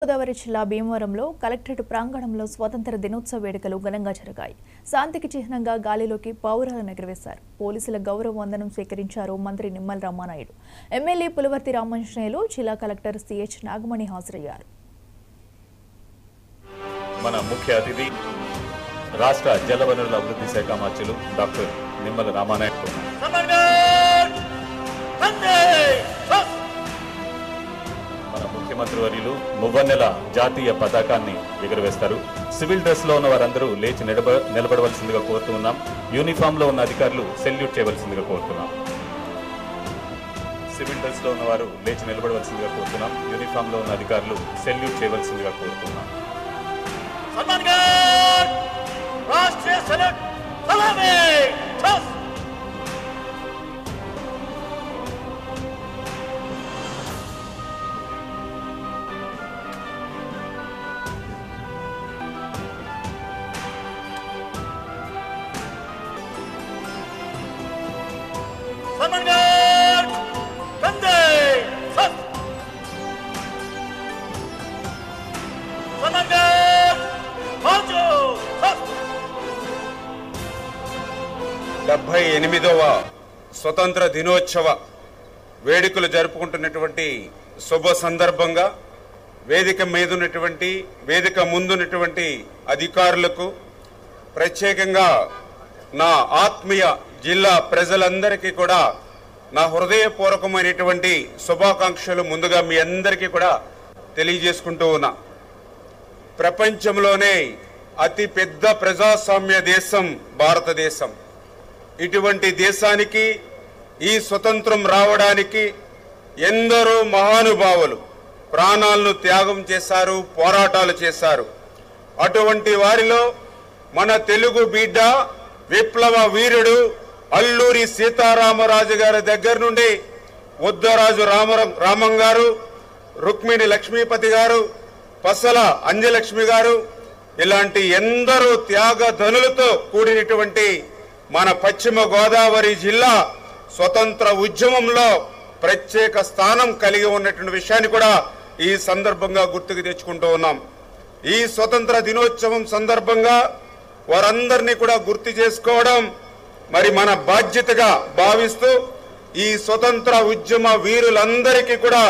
గోదావరి జిల్లా భీమవరంలో కలెక్టరేట్ ప్రాంగణంలో స్వాతంత్ర దినోత్సవ వేడుకలు ఘనంగా జరిగాయి. శాంతికి చిహ్నంగా గాలిలోకి పావురాలను ఎగురవేశారు. పోలీసుల గౌరవ వందనం స్వీకరించారు మంత్రి నిమ్మల రామానాయుడు. ఎమ్మెల్యే పులవర్తి రామాంజనేయులు, జిల్లా కలెక్టర్ సిహెచ్ నాగమణి హాజరయ్యారు. మన ముఖ్య అతిథి రాష్ట్ర జలవనరుల అభివృద్ధి శాఖ మంత్రులు డాక్టర్ నిమ్మల రామానాయుడు. మన ముఖ్యమంత్రి వర్యులు మువ్వన్నెల జాతీయ పతాకాన్ని ఎగురవేస్తారు. సివిల్ డ్రెస్ లో ఉన్న వారందరూ లేచి నిలబడవలసిందిగా కోరుతున్నాం. యూనిఫామ్ లో ఉన్న అధికారులు సెల్యూట్ చేయవలసిందిగా కోరుతున్నాం. సివిల్ డ్రెస్ లో ఉన్నవారు లేచి నిలబడవలసిందిగా కోరుతున్నాం. యూనిఫామ్ లో ఉన్న అధికారులు సెల్యూట్ చేయవలసిందిగా కోరుతున్నాం. డెబ్బై 78వ స్వతంత్ర దినోత్సవ వేడుకలు జరుపుకుంటున్నటువంటి శుభ సందర్భంగా వేదిక ముందున్నటువంటి అధికారులకు, ప్రత్యేకంగా నా ఆత్మీయ జిల్లా ప్రజలందరికీ కూడా నా హృదయపూర్వకమైనటువంటి శుభాకాంక్షలు ముందుగా మీ అందరికీ కూడా తెలియజేసుకుంటూ ఉన్నా. ప్రపంచంలోనే అతి పెద్ద ప్రజాస్వామ్య దేశం భారతదేశం. ఇటువంటి దేశానికి ఈ స్వతంత్రం రావడానికి ఎందరో మహానుభావులు ప్రాణాలను త్యాగం చేశారు, పోరాటాలు చేశారు. అటువంటి వారిలో మన తెలుగు బిడ్డ విప్లవ వీరుడు అల్లూరి సీతారామరాజు గారి దగ్గర నుండి ఉద్దరాజు రామం గారు, రుక్మిణి లక్ష్మీపతి గారు, పసల అంజలక్ష్మి గారు, ఇలాంటి ఎందరో త్యాగధనులతో కూడినటువంటి మన పశ్చిమ గోదావరి జిల్లా స్వతంత్ర ఉద్యమంలో ప్రత్యేక స్థానం కలిగి ఉన్నటువంటి విషయాన్ని కూడా ఈ సందర్భంగా గుర్తుకు తెచ్చుకుంటూ ఉన్నాం. ఈ స్వతంత్ర దినోత్సవం సందర్భంగా వారందరినీ కూడా గుర్తు చేసుకోవడం మరి మన బాధ్యతగా భావిస్తూ ఈ స్వతంత్ర ఉద్యమ వీరులందరికీ కూడా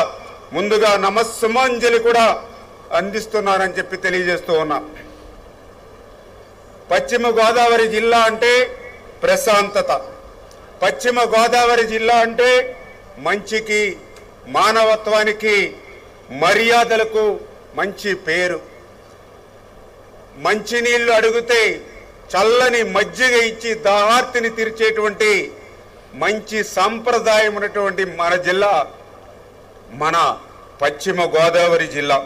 ముందుగా నమస్సుమాంజలి కూడా అందిస్తున్నారని చెప్పి తెలియజేస్తూ ఉన్నా. పశ్చిమ గోదావరి జిల్లా అంటే ప్రశాంతత, పశ్చిమ గోదావరి జిల్లా అంటే మంచికి, మానవత్వానికి, మర్యాదలకు మంచి పేరు. మంచినీళ్లు అడిగితే చల్లని మజ్జిగ ఇచ్చి దాహార్తిని తీర్చేటువంటి మంచి సంప్రదాయం ఉన్నటువంటి మన జిల్లా మన పశ్చిమ గోదావరి జిల్లా.